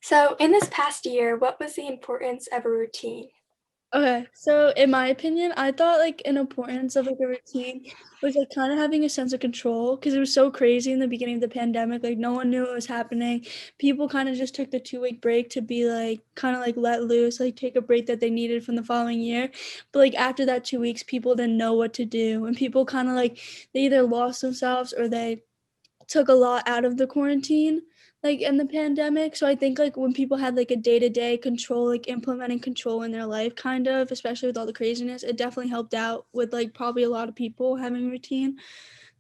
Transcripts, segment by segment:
So, in this past year, what was the importance of a routine? Okay, so in my opinion, I thought like an importance of like a routine was like kind of having a sense of control because it was so crazy in the beginning of the pandemic. Like no one knew what was happening. People kind of just took the 2 week break to be like kind of like let loose, like take a break that they needed from the following year. But like after that 2 weeks, people didn't know what to do, and people kind of like they either lost themselves or they took a lot out of the quarantine like in the pandemic. So I think like when people had like a day-to-day control, like implementing control in their life kind of, especially with all the craziness, it definitely helped out with like probably a lot of people having a routine.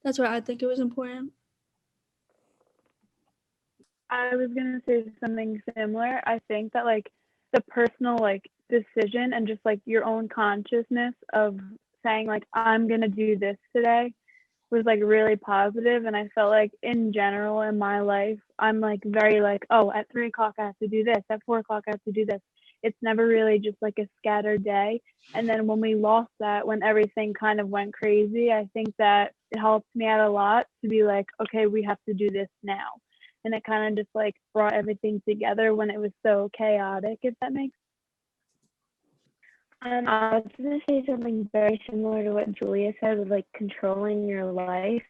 That's why I think it was important. I was gonna say something similar. I think that like the personal like decision and just like your own consciousness of saying like I'm gonna do this today was like really positive, and I felt like in general in my life I'm like very like, oh, at 3 o'clock I have to do this, at 4 o'clock I have to do this. It's never really just like a scattered day. And then when we lost that, when everything kind of went crazy, I think that it helped me out a lot to be like, okay, we have to do this now. And it kind of just like brought everything together when it was so chaotic, if that makes. I was gonna say something very similar to what Julia said with like controlling your life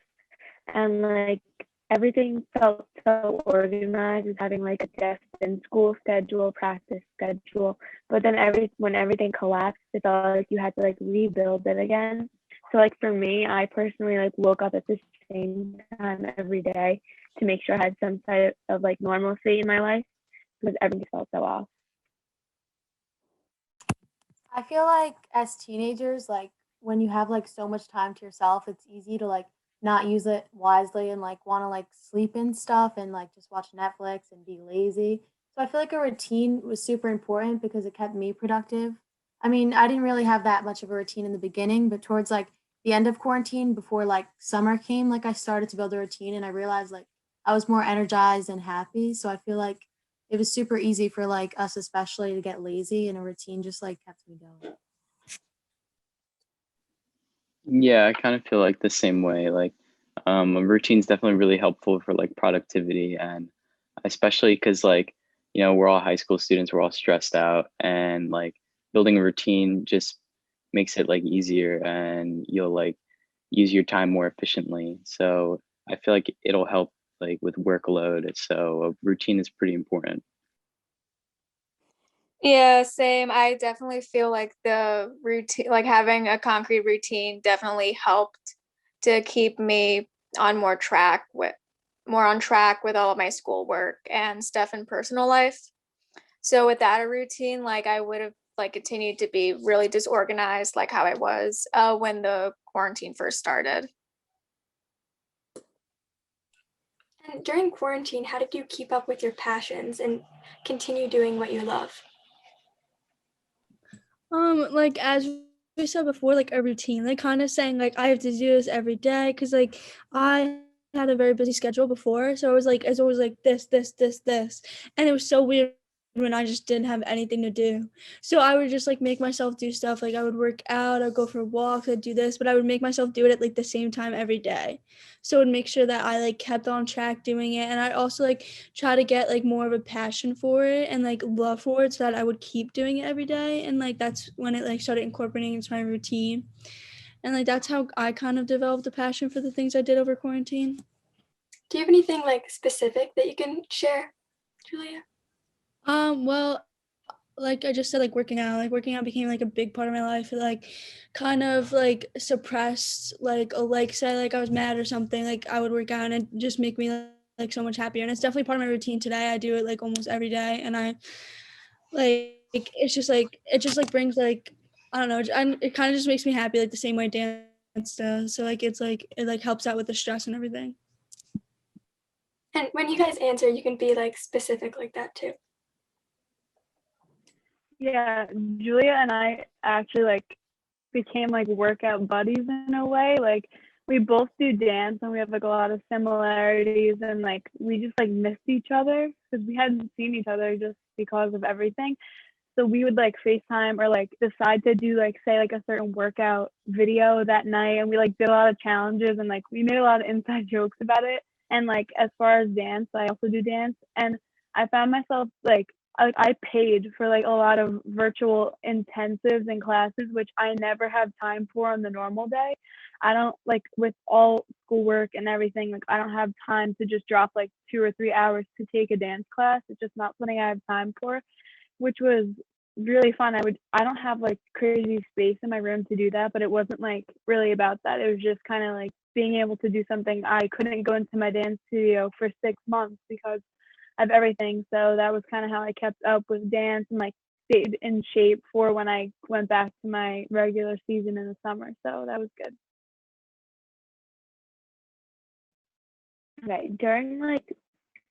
and like everything felt so organized as having like a desk and school schedule, practice schedule. But then when everything collapsed, it felt like you had to like rebuild it again. So like for me, I personally like woke up at the same time every day to make sure I had some type of like normalcy in my life because everything felt so off. I feel like as teenagers, like when you have like so much time to yourself, it's easy to like not use it wisely and like want to like sleep in stuff and like just watch Netflix and be lazy. So I feel like a routine was super important because it kept me productive. I mean, I didn't really have that much of a routine in the beginning, but towards like the end of quarantine, before like summer came, like I started to build a routine and I realized like I was more energized and happy. So I feel like it was super easy for like us especially to get lazy and a routine just like kept me going. Yeah, I kind of feel like the same way. Like, a routine's definitely really helpful for like productivity and especially because like, we're all high school students, we're all stressed out and like building a routine just makes it like easier and you'll like use your time more efficiently. So I feel like it'll help like with workload. So a routine is pretty important. Yeah, same. I definitely feel like the routine, like having a concrete routine definitely helped to keep me on more on track with all of my schoolwork and stuff in personal life. So without a routine, like I would have like continued to be really disorganized like how I was when the quarantine first started. And during quarantine, how did you keep up with your passions and continue doing what you love? Like as we said before, like a routine, like kind of saying like I have to do this every day because like I had a very busy schedule before, so I was like it's always like this, and it was so weird when I just didn't have anything to do. So I would just like make myself do stuff. Like I would work out, I'd go for walks, I'd do this, but I would make myself do it at like the same time every day. So it would make sure that I like kept on track doing it, and I also like try to get like more of a passion for it and like love for it so that I would keep doing it every day. And like that's when it like started incorporating into my routine. And like that's how I kind of developed a passion for the things I did over quarantine. Do you have anything like specific that you can share, Julia? Well, like I just said, like working out became like a big part of my life. It like kind of like suppressed like say like I was mad or something, like I would work out and it just make me like so much happier. And it's definitely part of my routine today. I do it like almost every day, and I like it just like brings like I don't know, it kind of just makes me happy like the same way dance does. So like it's like it like helps out with the stress and everything. And when you guys answer, you can be like specific like that too. Yeah, Julia and I actually like became like workout buddies in a way. Like we both do dance and we have like a lot of similarities, and like we just like missed each other because we hadn't seen each other just because of everything. So we would like FaceTime or like decide to do like say like a certain workout video that night, and we like did a lot of challenges and like we made a lot of inside jokes about it. And like as far as dance, I also do dance, and I found myself like I paid for like a lot of virtual intensives and classes, which I never have time for on the normal day. I don't like with all schoolwork and everything, like I don't have time to just drop like 2 or 3 hours to take a dance class. It's just not something I have time for, which was really fun. I don't have like crazy space in my room to do that, but it wasn't like really about that. It was just kind of like being able to do something. I couldn't go into my dance studio for 6 months because of everything. So that was kind of how I kept up with dance and like stayed in shape for when I went back to my regular season in the summer. So that was good. Okay, during like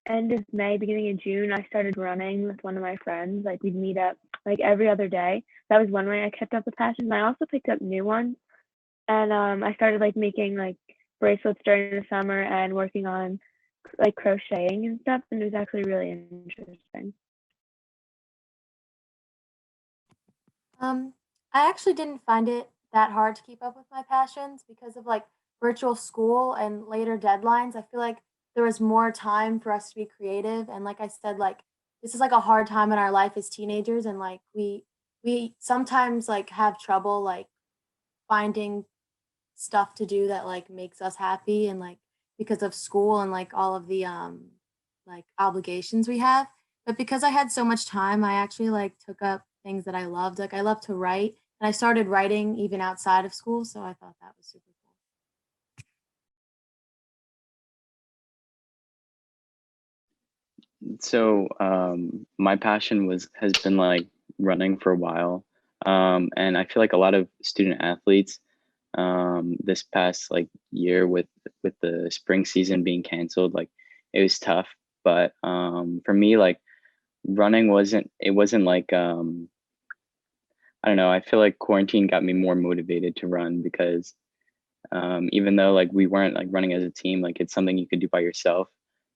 end of May, beginning of June, I started running with one of my friends. Like we'd meet up like every other day. That was one way I kept up with passions. And I also picked up new ones. And I started like making like bracelets during the summer and working on like crocheting and stuff. And it was actually really interesting. I actually didn't find it that hard to keep up with my passions because of like virtual school and later deadlines. I feel like there was more time for us to be creative. And like I said, like this is like a hard time in our life as teenagers, and like we sometimes like have trouble like finding stuff to do that like makes us happy, and like because of school and like all of the like obligations we have. But because I had so much time, I actually like took up things that I loved. Like I love to write, and I started writing even outside of school, so I thought that was super cool. So my passion has been like running for a while, and I feel like a lot of student athletes this past like year with the spring season being canceled, like it was tough. But for me, like running wasn't like I don't know. I feel like quarantine got me more motivated to run because even though like we weren't like running as a team, like it's something you could do by yourself.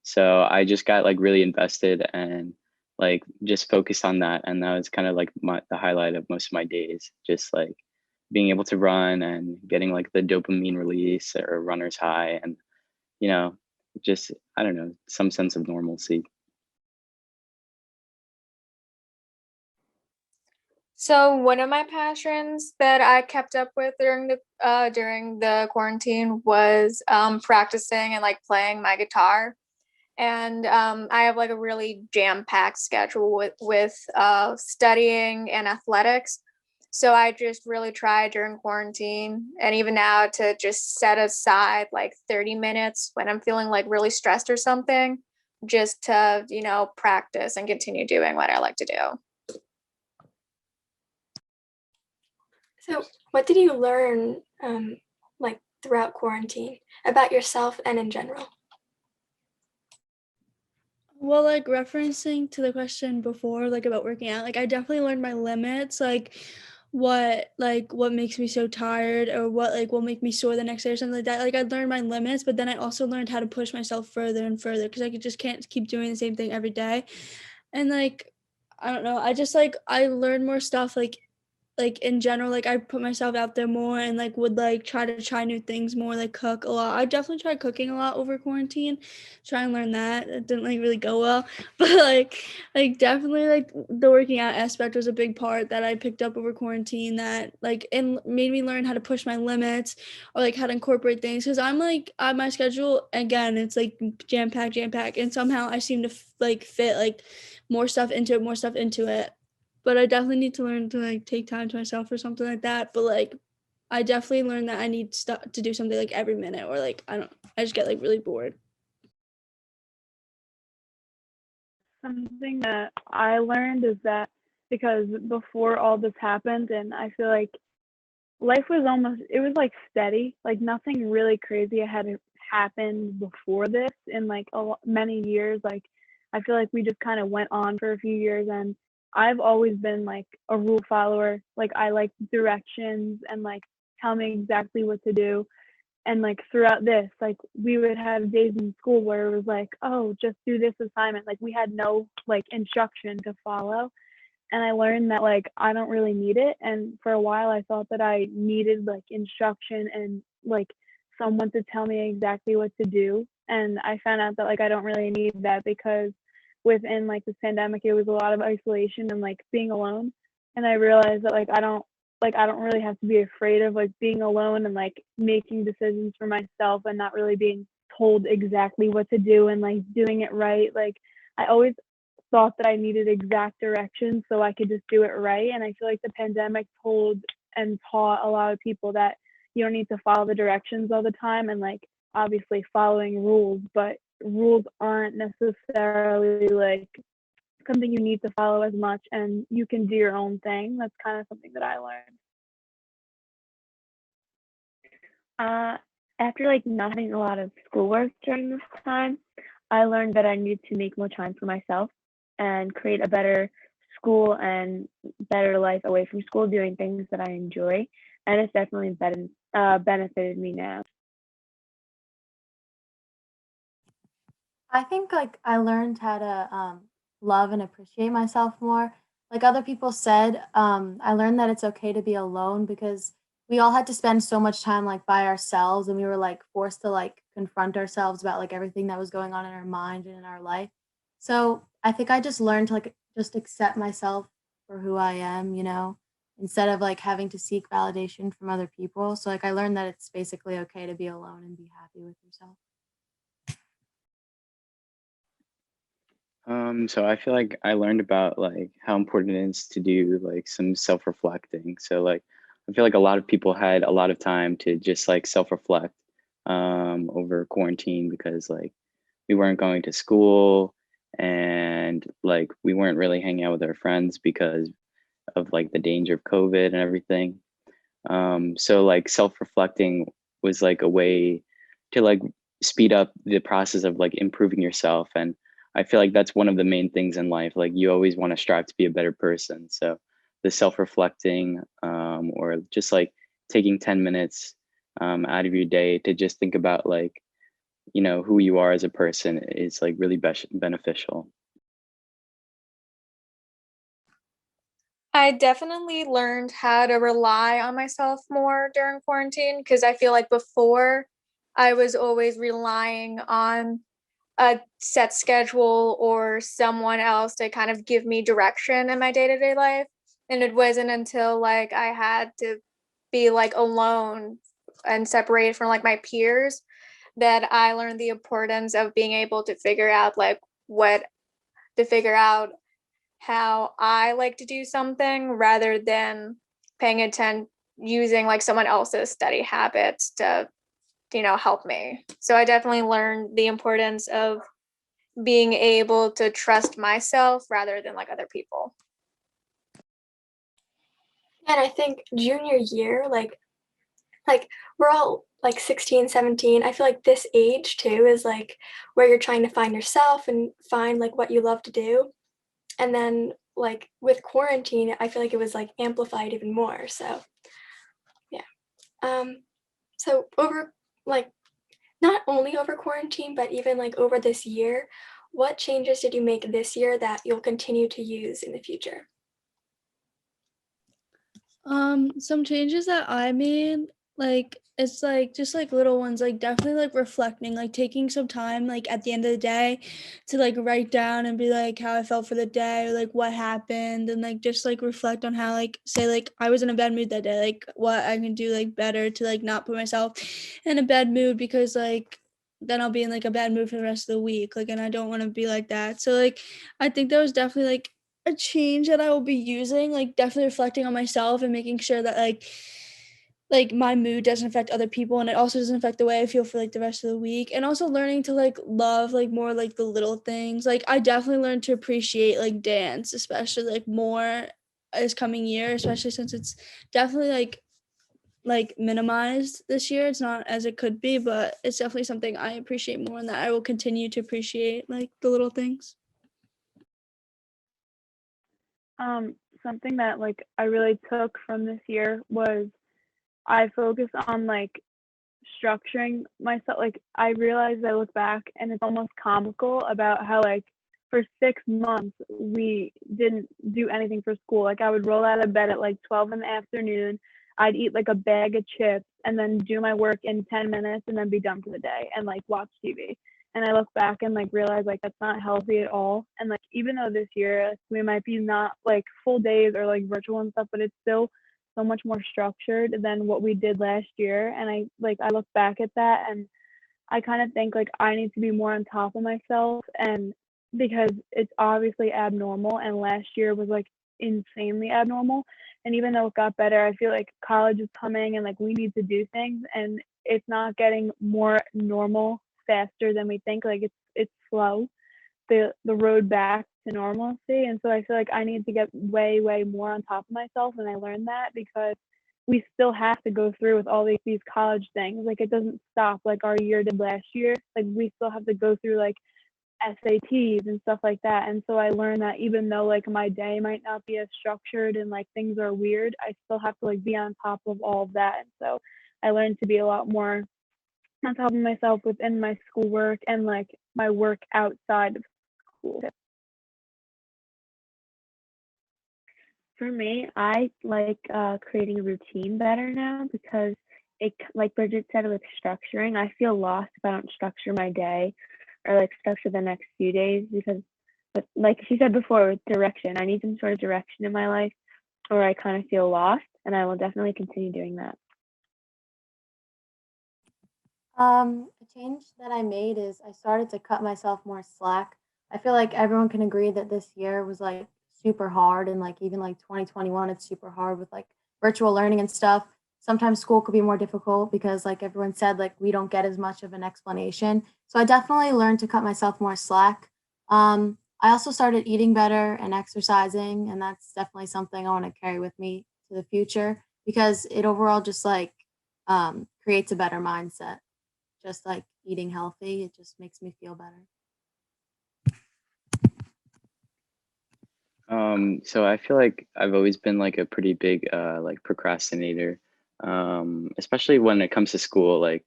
So I just got like really invested and like just focused on that, and that was kind of like the highlight of most of my days, just like being able to run and getting like the dopamine release or runner's high, and you know just I don't know, some sense of normalcy. So one of my passions that I kept up with during the quarantine was practicing and like playing my guitar. And I have like a really jam-packed schedule with studying and athletics. So I just really tried during quarantine and even now to just set aside like 30 minutes when I'm feeling like really stressed or something, just to, practice and continue doing what I like to do. So, what did you learn, like throughout quarantine, about yourself and in general? Well, like referencing to the question before, like about working out, like I definitely learned my limits, what makes me so tired or what like will make me sore the next day or something like that. Like I learned my limits, but then I also learned how to push myself further and further because just can't keep doing the same thing every day. And like I don't know, I just like I learned more stuff like in general, like I put myself out there more and like would like try new things more, like cook a lot. I definitely tried cooking a lot over quarantine, try and learn that. It didn't like really go well, but like definitely like the working out aspect was a big part that I picked up over quarantine that like and made me learn how to push my limits or like how to incorporate things because I'm like on my schedule again it's like jam packed and somehow I seem to like fit like more stuff into it, but I definitely need to learn to like take time to myself or something like that. But like I definitely learned that I need stuff to do something like every minute or like I just get like really bored. Something that I learned is that because before all this happened, and I feel like life was it was like steady, like nothing really crazy had happened before this in like many years. Like I feel like we just kind of went on for a few years, and I've always been like a rule follower. Like I like directions and like tell me exactly what to do. And like throughout this, like we would have days in school where it was like, oh, just do this assignment. Like we had no like instruction to follow. And I learned that like I don't really need it. And for a while I thought that I needed like instruction and like someone to tell me exactly what to do. And I found out that like I don't really need that because within like this pandemic, it was a lot of isolation and like being alone. And I realized that like I don't really have to be afraid of like being alone and like making decisions for myself and not really being told exactly what to do and like doing it right. Like I always thought that I needed exact directions so I could just do it right. And I feel like the pandemic told and taught a lot of people that you don't need to follow the directions all the time and like obviously following rules, but rules aren't necessarily like something you need to follow as much, and you can do your own thing. That's kind of something that I learned. After like not having a lot of schoolwork during this time, I learned that I need to make more time for myself and create a better school and better life away from school, doing things that I enjoy. And it's definitely benefited me now. I think like I learned how to love and appreciate myself more. Like other people said, I learned that it's okay to be alone because we all had to spend so much time like by ourselves, and we were like forced to like confront ourselves about like everything that was going on in our mind and in our life. So I think I just learned to like just accept myself for who I am, you know, instead of like having to seek validation from other people. So like I learned that it's basically okay to be alone and be happy with yourself. So I feel like I learned about like how important it is to do like some self-reflecting. So like I feel like a lot of people had a lot of time to just like self-reflect over quarantine because like we weren't going to school and like we weren't really hanging out with our friends because of like the danger of COVID and everything. So like self-reflecting was like a way to like speed up the process of like improving yourself. And I feel like that's one of the main things in life. Like you always want to strive to be a better person. So the self-reflecting or just like taking 10 minutes out of your day to just think about like, you know, who you are as a person is like really beneficial. I definitely learned how to rely on myself more during quarantine because I feel like before I was always relying on a set schedule or someone else to kind of give me direction in my day-to-day life. And it wasn't until like I had to be like alone and separated from like my peers that I learned the importance of being able to figure out like what to figure out how I like to do something rather than paying attention using like someone else's study habits to, you know, help me. So I definitely learned the importance of being able to trust myself rather than like other people. And I think junior year, like we're all like 16, 17. I feel like this age too is like where you're trying to find yourself and find like what you love to do. And then like with quarantine, I feel like it was like amplified even more. So yeah. So over like not only over quarantine, but even like over this year, what changes did you make this year that you'll continue to use in the future? Some changes that I made, like it's like just like little ones, like definitely like reflecting, like taking some time like at the end of the day to like write down and be like how I felt for the day or like what happened, and like just like reflect on how like say like I was in a bad mood that day, like what I can do like better to like not put myself in a bad mood, because like then I'll be in like a bad mood for the rest of the week, like, and I don't want to be like that. So like I think that was definitely like a change that I will be using, like definitely reflecting on myself and making sure that like my mood doesn't affect other people, and it also doesn't affect the way I feel for like the rest of the week. And also learning to like love like more like the little things. Like I definitely learned to appreciate like dance, especially like more this coming year, especially since it's definitely like minimized this year. It's not as it could be, but it's definitely something I appreciate more, and that I will continue to appreciate like the little things. Something that like I really took from this year was I focus on like structuring myself. Like I realized I look back and it's almost comical about how like for 6 months we didn't do anything for school. Like I would roll out of bed at like 12 in the afternoon. I'd eat like a bag of chips and then do my work in 10 minutes and then be done for the day and like watch TV. and I look back and like realize like that's not healthy at all. And like even though this year like, we might be not like full days or like virtual and stuff, but it's still so much more structured than what we did last year. And I look back at that and I kind of think like I need to be more on top of myself, and because it's obviously abnormal and last year was like insanely abnormal. And even though it got better, I feel like college is coming and like we need to do things and it's not getting more normal faster than we think. Like it's slow, the road back to normalcy. And so I feel like I need to get way more on top of myself, and I learned that because we still have to go through with all these college things. Like it doesn't stop like our year did last year. Like we still have to go through like SATs and stuff like that. And so I learned that even though like my day might not be as structured and like things are weird, I still have to like be on top of all of that. And so I learned to be a lot more on top of myself within my schoolwork and like my work outside of school. For me, I like creating a routine better now because it, like Bridget said, with structuring, I feel lost if I don't structure my day or like structure the next few days because, but like she said before, with direction, I need some sort of direction in my life or I kind of feel lost, and I will definitely continue doing that. A change that I made is I started to cut myself more slack. I feel like everyone can agree that this year was like super hard, and like even like 2021 it's super hard with like virtual learning and stuff. Sometimes school could be more difficult because like everyone said like we don't get as much of an explanation. So I definitely learned to cut myself more slack. I also started eating better and exercising, and that's definitely something I want to carry with me to the future because it overall just like creates a better mindset. Just like eating healthy, it just makes me feel better. So I feel like I've always been like a pretty big like procrastinator, especially when it comes to school. Like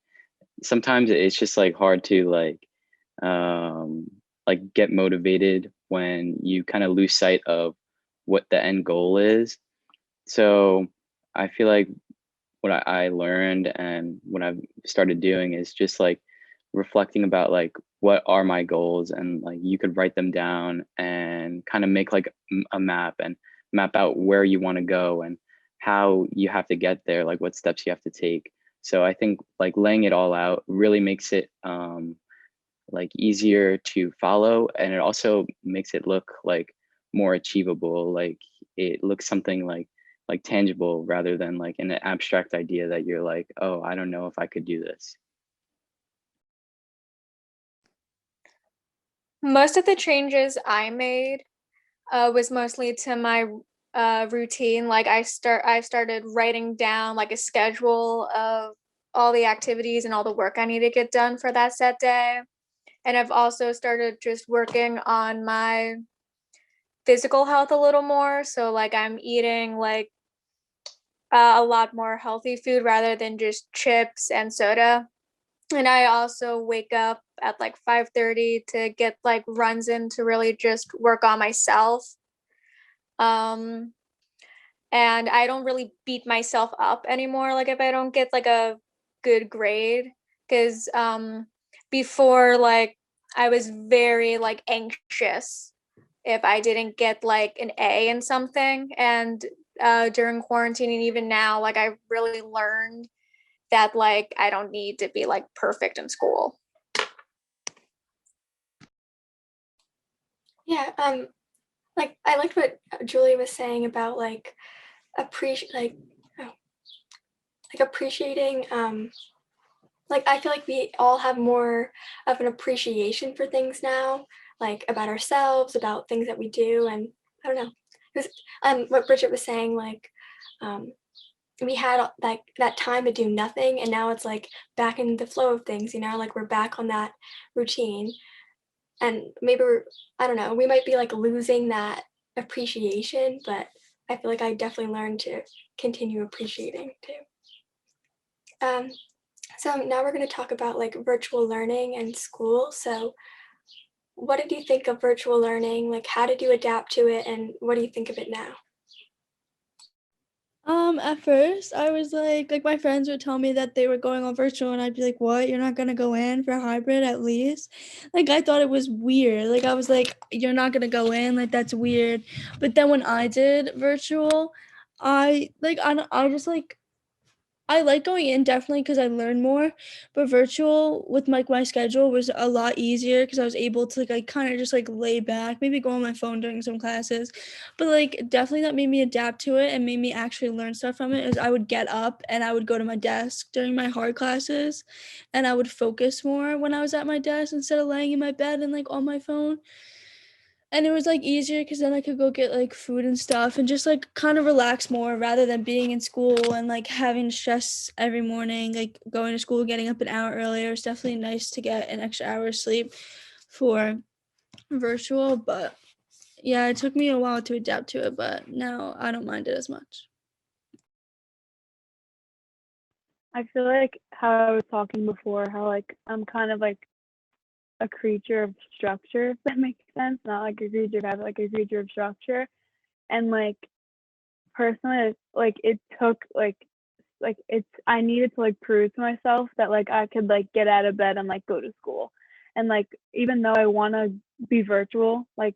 sometimes it's just like hard to um, like get motivated when you kind of lose sight of what the end goal is. So I feel like what I learned and what I've started doing is just like reflecting about like what are my goals, and like you could write them down and kind of make like a map and map out where you want to go and how you have to get there, like what steps you have to take. So I think like laying it all out really makes it like easier to follow, and it also makes it look like more achievable. Like it looks something like tangible rather than like an abstract idea that you're like, oh, I don't know if I could do this. Most of the changes I made was mostly to my routine. Like I started writing down like a schedule of all the activities and all the work I need to get done for that set day. And I've also started just working on my physical health a little more. So like I'm eating like a lot more healthy food rather than just chips and soda. And I also wake up at like 5:30 to get like runs in to really just work on myself. Um, and I don't really beat myself up anymore. Like if I don't get like a good grade, because before like I was very like anxious if I didn't get like an A in something, and during quarantine and even now, like I really learned that like I don't need to be like perfect in school. Yeah, like I liked what Julie was saying about like appreciate oh, like appreciating like I feel like we all have more of an appreciation for things now, like about ourselves, about things that we do, and I don't know. It was what Bridget was saying, like um we had like that time to do nothing, and now it's like back in the flow of things, like we're back on that routine. And maybe I don't know, we might be like losing that appreciation, but I feel like I definitely learned to continue appreciating too. So now we're going to talk about like virtual learning and school. So what did you think of virtual learning? Like how did you adapt to it, and what do you think of it now? At first I was like my friends would tell me that they were going on virtual and I'd be like, "What? You're not gonna go in for hybrid at least?" Like I thought it was weird. Like I was like, "You're not gonna go in? Like that's weird." But then when I did virtual, I just I like going in definitely because I learned more, but virtual with my schedule was a lot easier because I was able to like I kind of just like lay back, maybe go on my phone during some classes, but like definitely that made me adapt to it and made me actually learn stuff from it. Is I would get up and I would go to my desk during my hard classes, and I would focus more when I was at my desk instead of laying in my bed and like on my phone. And it was, like, easier because then I could go get, like, food and stuff and just, like, kind of relax more rather than being in school and, like, having stress every morning, like, going to school, getting up an hour earlier. It's definitely nice to get an extra hour of sleep for virtual, but, yeah, it took me a while to adapt to it, but now I don't mind it as much. I feel like how I was talking before, how like I'm kind of like a creature of structure, if that makes sense. Not like a creature of habit, like a creature of structure. And like personally, like it took like it's I needed to like prove to myself that like I could like get out of bed and like go to school. And like even though I want to be virtual, like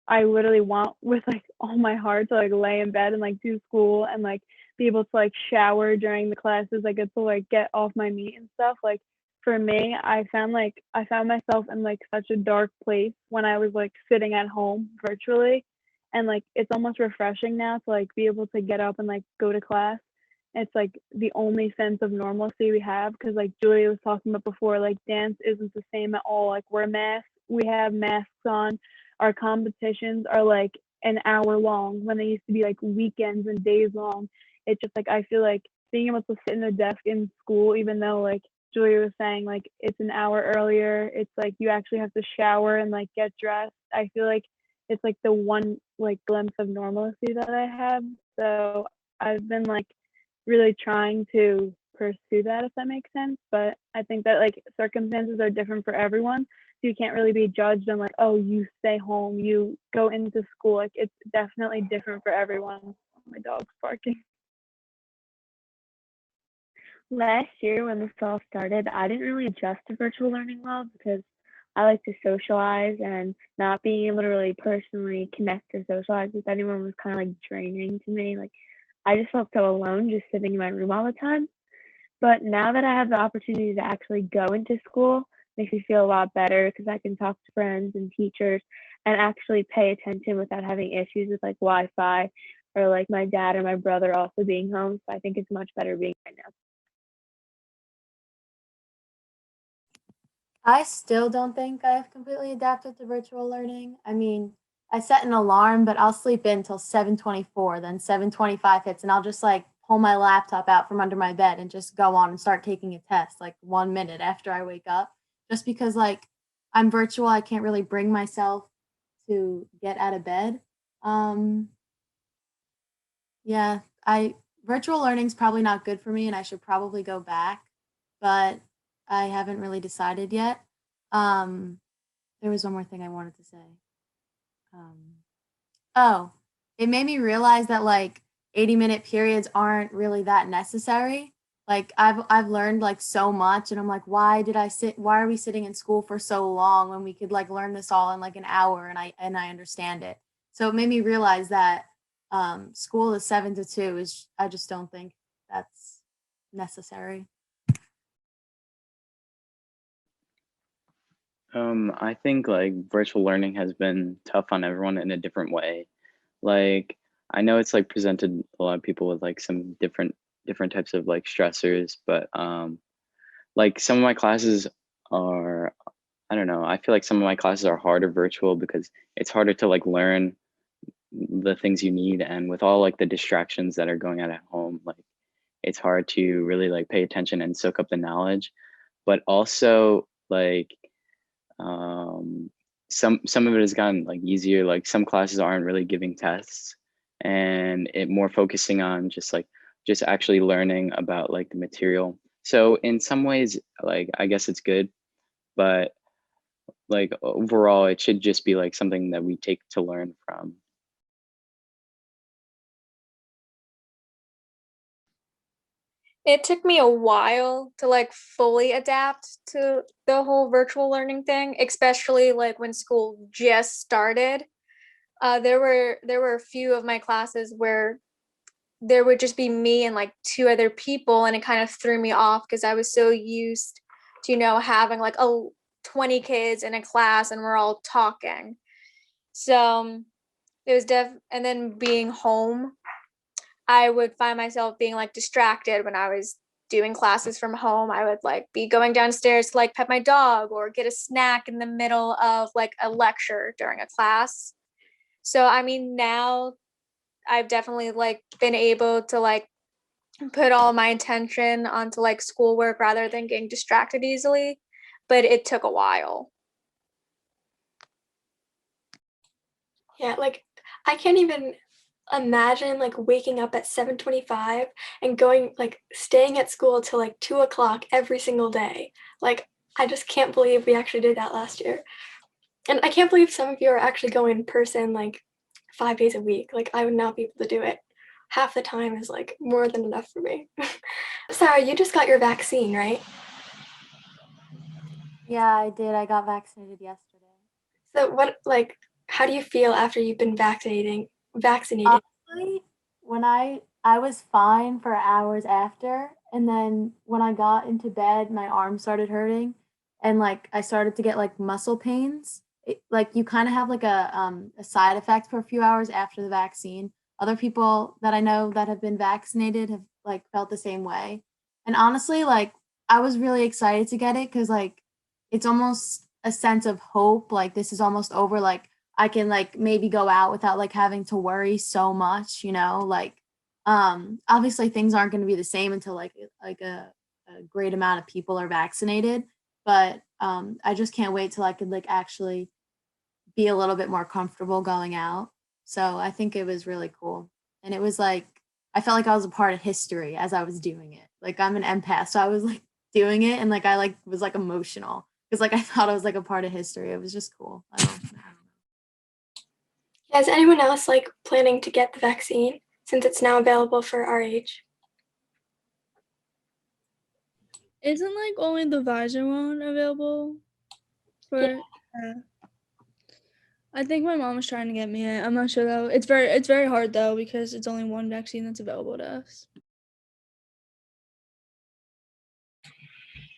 I literally want with like all my heart to like lay in bed and like do school and like be able to like shower during the classes. I get to like get off my meat and stuff. Like for me, I found myself in like such a dark place when I was like sitting at home virtually. And like it's almost refreshing now to like be able to get up and like go to class. It's like the only sense of normalcy we have because like Julia was talking about before, like dance isn't the same at all. Like we have masks on. Our competitions are like an hour long when they used to be like weekends and days long. It's just like I feel like being able to sit in a desk in school, even though like Julia was saying like it's an hour earlier, it's like you actually have to shower and like get dressed. I feel like it's like the one like glimpse of normalcy that I have. So I've been like really trying to pursue that, if that makes sense. But I think that like circumstances are different for everyone. So you can't really be judged on like, oh, you stay home, you go into school. Like it's definitely different for everyone. My dog's barking. Last year, when this all started, I didn't really adjust to virtual learning well because I like to socialize, and not being able to really personally connect or socialize with anyone was kind of like draining to me. Like, I just felt so alone just sitting in my room all the time. But now that I have the opportunity to actually go into school, makes me feel a lot better because I can talk to friends and teachers and actually pay attention without having issues with like Wi-Fi or like my dad or my brother also being home. So I think it's much better being right now. I still don't think I've completely adapted to virtual learning. I mean, I set an alarm, but I'll sleep in till 7:24, then 7:25 hits and I'll just like pull my laptop out from under my bed and just go on and start taking a test like 1 minute after I wake up. Just because like I'm virtual, I can't really bring myself to get out of bed. Um yeah, I virtual learning's probably not good for me and I should probably go back, but I haven't really decided yet. Um, there was one more thing I wanted to say. Um, oh, it made me realize that like 80-minute periods aren't really that necessary. Like I've learned like so much and I'm like, why are we sitting in school for so long when we could like learn this all in like an hour and I understand it. So it made me realize that school is 7 to 2 is I just don't think that's necessary. I think like virtual learning has been tough on everyone in a different way. Like I know it's like presented a lot of people with like some different types of like stressors, but like some of my classes are, I don't know, I feel like some of my classes are harder virtual because it's harder to like learn the things you need, and with all like the distractions that are going on at home, like it's hard to really like pay attention and soak up the knowledge. But also like um some of it has gotten like easier, like some classes aren't really giving tests and it more focusing on just actually learning about like the material. So in some ways, like I guess it's good, but like overall it should just be like something that we take to learn from. It took me a while to like fully adapt to the whole virtual learning thing, especially like when school just started. There were a few of my classes where there would just be me and like two other people, and it kind of threw me off because I was so used to having like 20 kids in a class and we're all talking. So it was and then being home, I would find myself being like distracted when I was doing classes from home. I would like be going downstairs to like pet my dog or get a snack in the middle of like a lecture during a class. So I mean, now I've definitely like been able to like put all my attention onto like schoolwork rather than getting distracted easily, but it took a while. Yeah, like I can't even imagine like waking up at 7:25 and going like staying at school till like 2 o'clock every single day. Like I just can't believe we actually did that last year. And I can't believe some of you are actually going in person like 5 days a week. Like I would not be able to do it. Half the time is like more than enough for me. Sarah, you just got your vaccine, right? Yeah, I did. I got vaccinated yesterday. So what like how do you feel after you've been vaccinated? Honestly, when I was fine for hours after, and then when I got into bed, my arm started hurting, and like I started to get like muscle pains. Like you kind of have like a side effect for a few hours after the vaccine. Other people that I know that have been vaccinated have like felt the same way. And honestly, like I was really excited to get it because like it's almost a sense of hope. Like this is almost over. Like I can like maybe go out without like having to worry so much, like obviously things aren't going to be the same until like a great amount of people are vaccinated, but I just can't wait till I could like actually be a little bit more comfortable going out. So I think it was really cool. And it was like I felt like I was a part of history as I was doing it. Like I'm an empath, so I was like doing it and like I like was like emotional because like I thought I was like a part of history. It was just cool. I don't know. Is anyone else like planning to get the vaccine since it's now available for our age? Isn't like only the Pfizer one available for? I think my mom was trying to get me it. I'm not sure though. It's very hard though because it's only one vaccine that's available to us.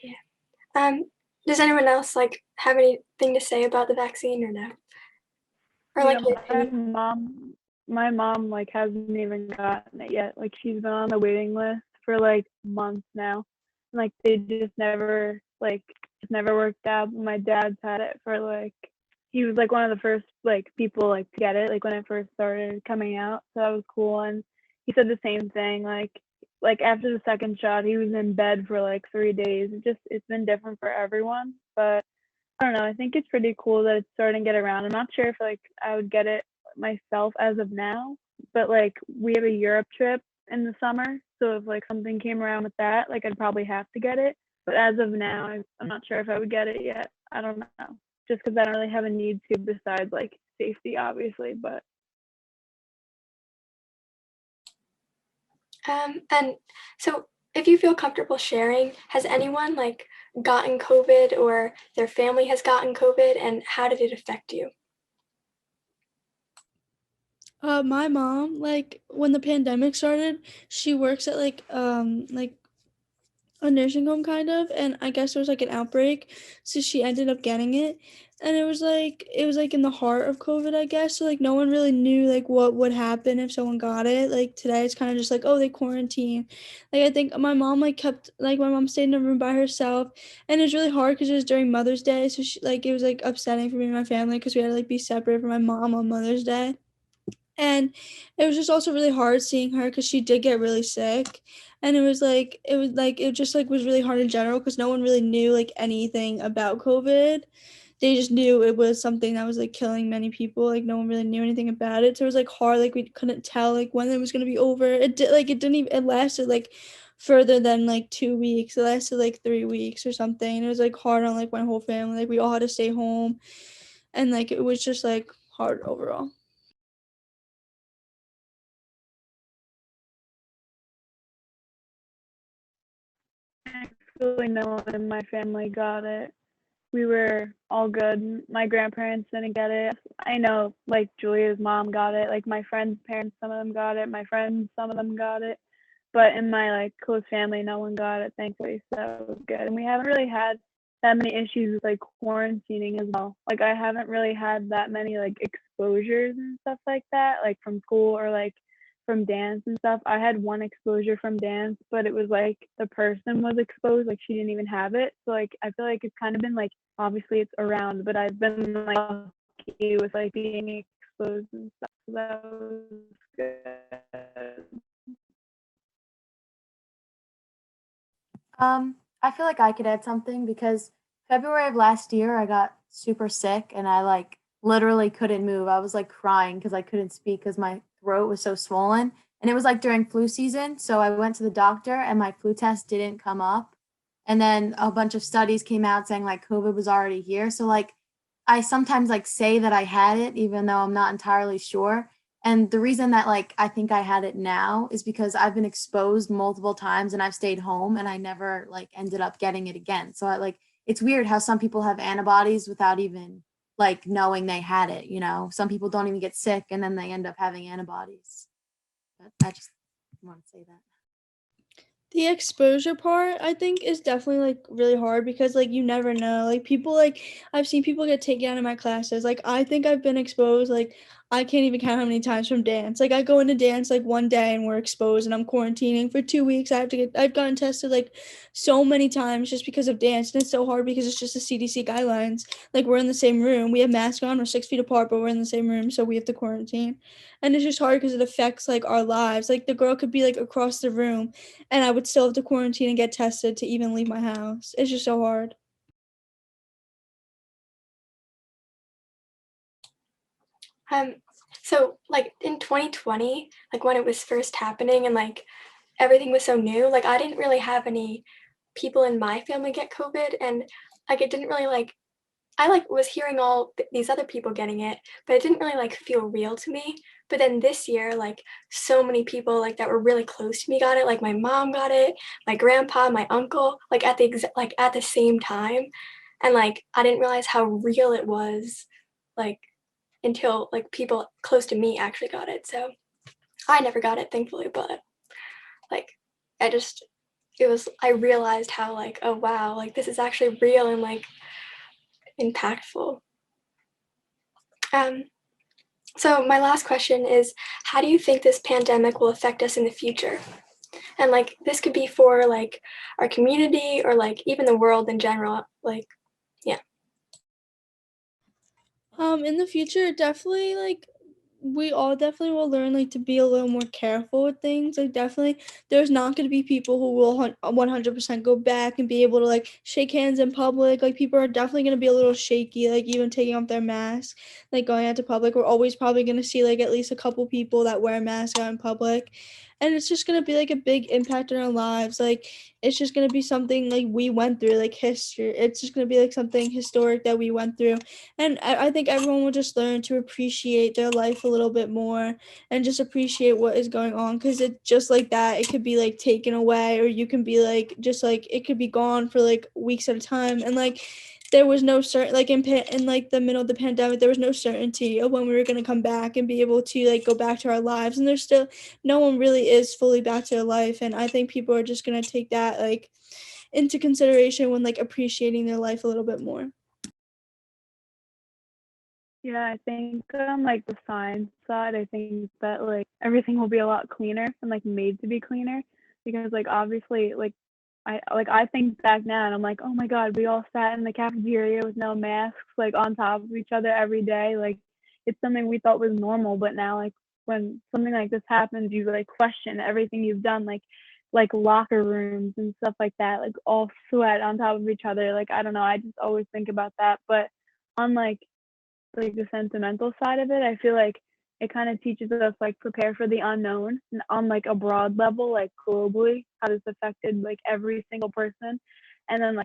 Yeah. Does anyone else like have anything to say about the vaccine or no? Or Yeah, like your my opinion? mom, my mom like hasn't even gotten it yet. Like she's been on the waiting list for like months now, and like they just never worked out. My dad's had it for like he was like one of the first like people like to get it like when it first started coming out. So that was cool, and he said the same thing. Like after the second shot, he was in bed for like 3 days. It's been different for everyone, but I don't know. I think it's pretty cool that it's starting to get around. I'm not sure if like I would get it myself as of now, but like we have a Europe trip in the summer, so if like something came around with that, like I'd probably have to get it. But as of now, I'm not sure if I would get it yet. I don't know, just because I don't really have a need to besides like safety, obviously. But And so if you feel comfortable sharing, has anyone like gotten COVID or their family has gotten COVID and how did it affect you? My mom, like when the pandemic started, she works at like a nursing home kind of, and I guess there was like an outbreak, so she ended up getting it. And it was like in the heart of COVID, I guess. So like no one really knew like what would happen if someone got it. Like today it's kind of just like, oh, they quarantine. Like I think my mom stayed in a room by herself, and it was really hard because it was during Mother's Day, so it was like upsetting for me and my family because we had to like be separate from my mom on Mother's Day. And it was just also really hard seeing her because she did get really sick. And it just like was really hard in general because no one really knew like anything about COVID. They just knew it was something that was like killing many people. Like no one really knew anything about it. So it was like hard, like we couldn't tell like when it was gonna be over. It didn't even it lasted like further than like 2 weeks. It lasted like 3 weeks or something. And it was like hard on like my whole family. Like we all had to stay home, and like it was just like hard overall. thankfully no one in my family got it. We were all good. My grandparents didn't get it. I know, like, Julia's mom got it. Like, my friends' parents, some of them got it. My friends, some of them got it. But in my, like, close family, no one got it, thankfully. So it was good. And we haven't really had that many issues with, like, quarantining as well. Like, I haven't really had that many, like, exposures and stuff like that, like, from school or, like, from dance and stuff. I had one exposure from dance, but it was like the person was exposed, like she didn't even have it. So like I feel like it's kind of been like obviously it's around, but I've been like lucky with like being exposed and stuff. So that was good. I feel like I could add something because February of last year I got super sick and I like literally couldn't move. I was like crying because I couldn't speak because my throat was so swollen. And it was like during flu season. So I went to the doctor and my flu test didn't come up. And then a bunch of studies came out saying like COVID was already here. So like I sometimes like say that I had it even though I'm not entirely sure. And the reason that like I think I had it now is because I've been exposed multiple times and I've stayed home and I never like ended up getting it again. So I like it's weird how some people have antibodies without even like knowing they had it, you know. Some people don't even get sick and then they end up having antibodies. But I just want to say that. The exposure part, I think, is definitely like really hard because like you never know. Like people like I've seen people get taken out of my classes. Like I think I've been exposed like I can't even count how many times from dance. Like I go into dance like one day and we're exposed and I'm quarantining for 2 weeks. I've gotten tested like so many times just because of dance. And it's so hard because it's just the CDC guidelines. Like we're in the same room. We have masks on, we're 6 feet apart, but we're in the same room, so we have to quarantine. And it's just hard because it affects like our lives. Like the girl could be like across the room and I would still have to quarantine and get tested to even leave my house. It's just so hard. Um, so like in 2020, like when it was first happening and like everything was so new, like I didn't really have any people in my family get COVID, and like it didn't really like I like was hearing all these other people getting it, but it didn't really like feel real to me. But then this year, like so many people like that were really close to me got it. Like my mom got it, my grandpa, my uncle, like at the same time, and like I didn't realize how real it was, like until like people close to me actually got it. So I never got it, thankfully, but like I just I realized how like, oh wow, like this is actually real and like impactful. Um, so my last question is, how do you think this pandemic will affect us in the future? And like this could be for like our community or like even the world in general. Like, yeah. In the future, definitely like we all definitely will learn like to be a little more careful with things. Like definitely there's not going to be people who will 100% go back and be able to like shake hands in public. Like people are definitely going to be a little shaky, like even taking off their mask, like going out to public. We're always probably going to see like at least a couple people that wear a mask out in public. And it's just going to be like a big impact in our lives. Like it's just going to be something like we went through, like history. It's just going to be like something historic that we went through. And I think everyone will just learn to appreciate their life a little bit more and just appreciate what is going on, because it just like that it could be like taken away, or you can be like just like it could be gone for like weeks at a time. And like there was no certain like in like the middle of the pandemic there was no certainty of when we were going to come back and be able to like go back to our lives, and there's still no one really is fully back to their life. And I think people are just going to take that like into consideration when like appreciating their life a little bit more. Yeah, I think like the science side, I think that like everything will be a lot cleaner and like made to be cleaner, because like obviously I think back now and I'm like, oh my God, we all sat in the cafeteria with no masks, like on top of each other every day. Like it's something we thought was normal, but now like when something like this happens, you like question everything you've done, like locker rooms and stuff like that, like all sweat on top of each other. Like I don't know, I just always think about that. But on like the sentimental side of it, I feel like it kind of teaches us like prepare for the unknown and on like a broad level, like globally, how this affected like every single person. And then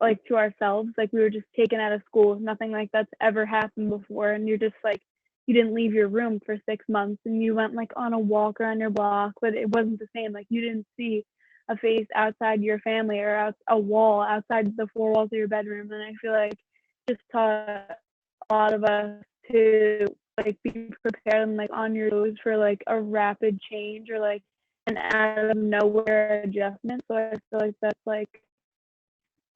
like to ourselves, like we were just taken out of school, nothing like that's ever happened before, and you're just like you didn't leave your room for 6 months and you went like on a walk around your block, but it wasn't the same. Like you didn't see a face outside your family or out a wall outside the four walls of your bedroom. And I feel like just taught a lot of us to like be prepared and like on your toes for like a rapid change or like an out of nowhere adjustment. So I feel like that's like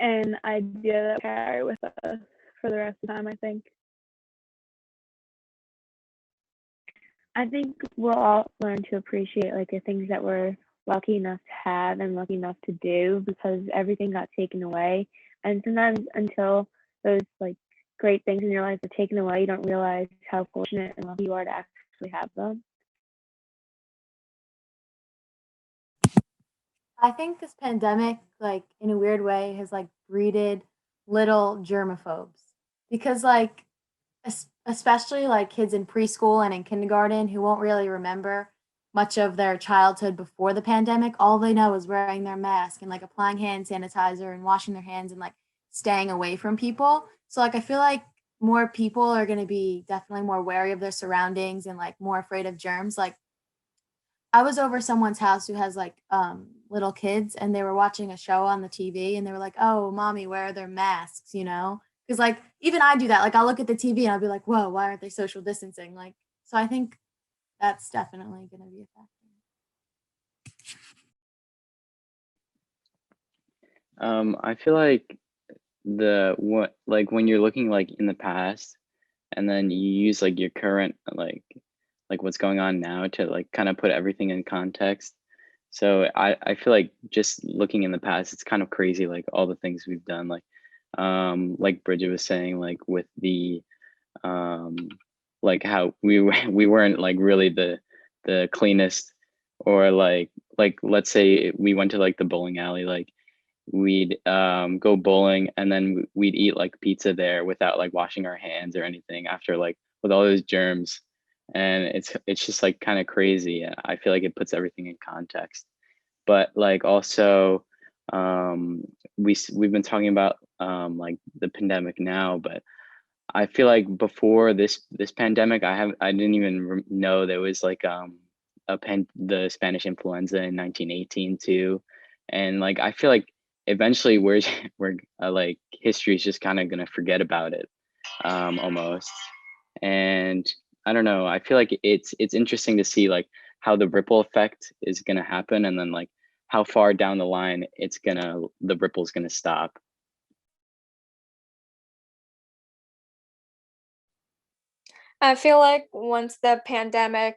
an idea that we carry with us for the rest of the time, I think. I think we'll all learn to appreciate like the things that we're lucky enough to have and lucky enough to do because everything got taken away. And sometimes until those like great things in your life are taken away, you don't realize how fortunate and lucky you are to actually have them. I think this pandemic, like in a weird way, has like breeded little germaphobes because, like, especially like kids in preschool and in kindergarten who won't really remember much of their childhood before the pandemic. All they know is wearing their mask and like applying hand sanitizer and washing their hands and like staying away from people. So, like, I feel like more people are going to be definitely more wary of their surroundings and like more afraid of germs. Like, I was over someone's house who has like little kids and they were watching a show on the TV and they were like, "Oh, mommy, where are their masks?" You know? Because like even I do that. Like I'll look at the TV and I'll be like, "Whoa, why aren't they social distancing?" Like so I think that's definitely going to be a factor. I feel like when you're looking like in the past and then you use like your current like what's going on now to like kind of put everything in context. So I feel like just looking in the past, it's kind of crazy, like all the things we've done, like Bridget was saying, like with the um like how we weren't like really the cleanest, or like let's say we went to like the bowling alley, like we'd go bowling and then we'd eat like pizza there without like washing our hands or anything after, like with all those germs. And it's just like kind of crazy. I feel like it puts everything in context. But like also we've been talking about like the pandemic now, but I feel like before this pandemic, I didn't even know there was like the Spanish influenza in 1918 too. And like I feel like eventually we're like history is just kind of gonna forget about it almost. And I don't know, I feel like it's interesting to see like how the ripple effect is gonna happen, and then like how far down the line the ripple's gonna stop. I feel like once the pandemic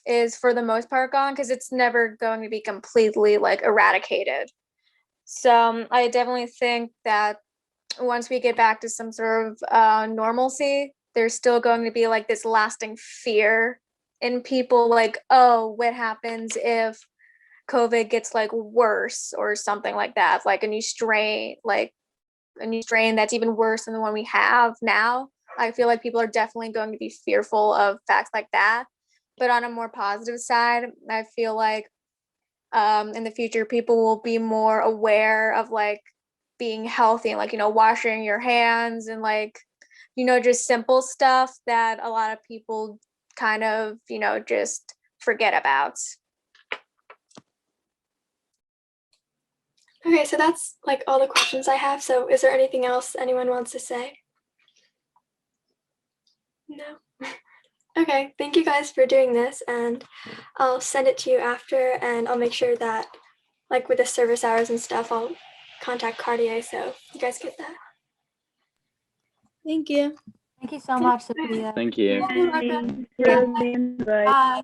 is for the most part gone, because it's never going to be completely like eradicated. So I definitely think that once we get back to some sort of normalcy, there's still going to be like this lasting fear in people, like, oh, what happens if COVID gets like worse or something like that, like a new strain, that's even worse than the one we have now. I feel like people are definitely going to be fearful of facts like that. But on a more positive side, I feel like in the future, people will be more aware of like being healthy and like, washing your hands and like, just simple stuff that a lot of people kind of, just forget about. Okay, so that's like all the questions I have. So is there anything else anyone wants to say? No? Okay, thank you guys for doing this, and I'll send it to you after, and I'll make sure that like with the service hours and stuff, I'll contact Cartier so you guys get that. Thank you. Thank you so much, Sophia. Thank you. Thanks for the invite. Bye.